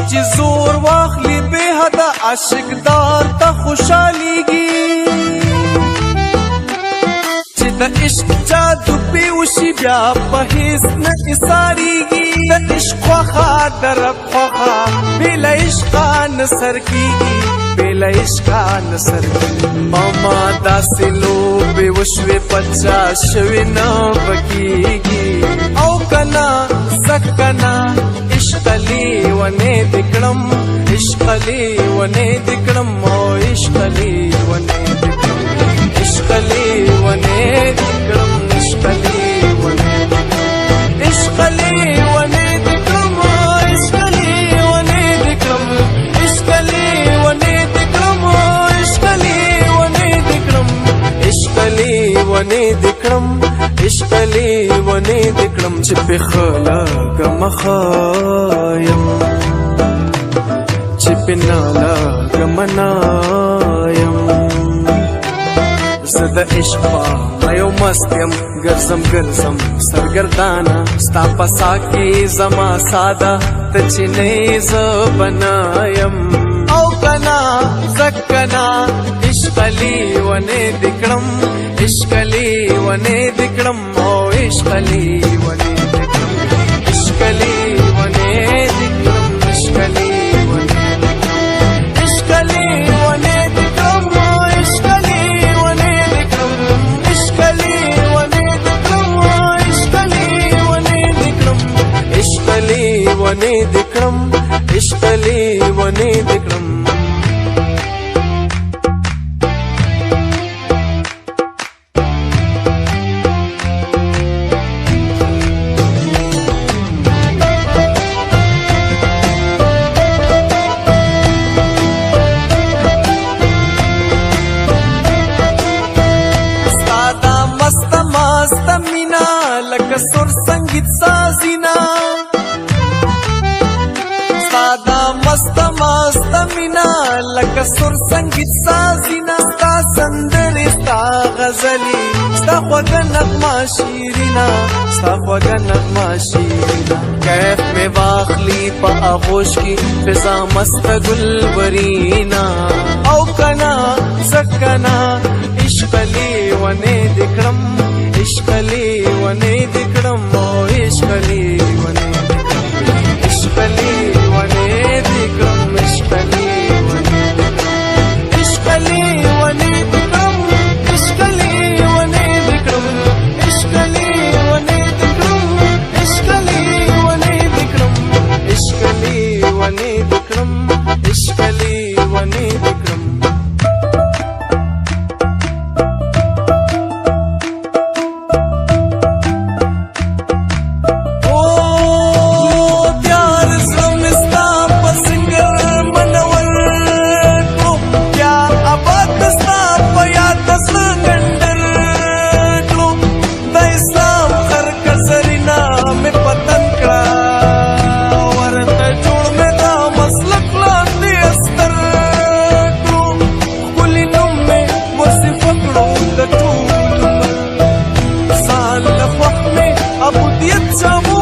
چې زور واخلي بے حد عاشق دار ته خوشاليږي چې د عشق جادو پې وشي بیا په هیڅ نه ایسارېږي د عشق خوښه د رب خوښه بې له عشقه نه سر کېږي بې له عشقه نه سر کېږي ماما داسې لوبې وشوې په چا شوې نه بکېږي او که نه زه که نه عشق لیونې دې کړم عشق لیونې دې کړم او عشق لیونې دې کړم عشق لیونې دې کړم عشق لیونې دې کړم عشق لیونې دې کړم عشق لیونې دې کړم عشق لیونې دې کړم عشق لیونې دې کړم عشق لیونې دې کړم عشق لیونې دې کړم چې په خلګم خایم چې په نالګم نایم زه د عشق په یو مست یم ګرځم ګرځم سرګردانه ستا په سا کې زما ساده ته چې نه زه بنایم او که نه زه که نه عشق لیونې دې کړم عشق لیونې دې کړم او عشق لیونې دې کړم عشق لیونې دې کړم عشق لیونې دې کړم عشق لیونې دې کړم عشق لیونې دې کړم عشق لیونې دې کړم عشق لیونې دې کړم عشق لیونې دې کړم عشق لیونې دې کړم لکه سر سنگیت سازینا سادا مست مست مینا لکه سر سنگیت سازینا ستا سندرې ستا غزلې ستا خوږه نغمه شیرینا ستا خوږه نغمه شیرینا کیف مې واخلي په آغوش کې فضا مست ګلورینا او کنا زکنا عشق لیونې دې کړم عشق لیونې دې کړم او عشق لیونې دې کړم عشق لیونې دې کړم عشق لیونې دې کړم عشق لیونې دې کړم عشق لیونې دې کړم عشق لیونې دې کړم عشق لیونې دې کړم عشق لیونې دې کړم عشق لیونې دې کړم Some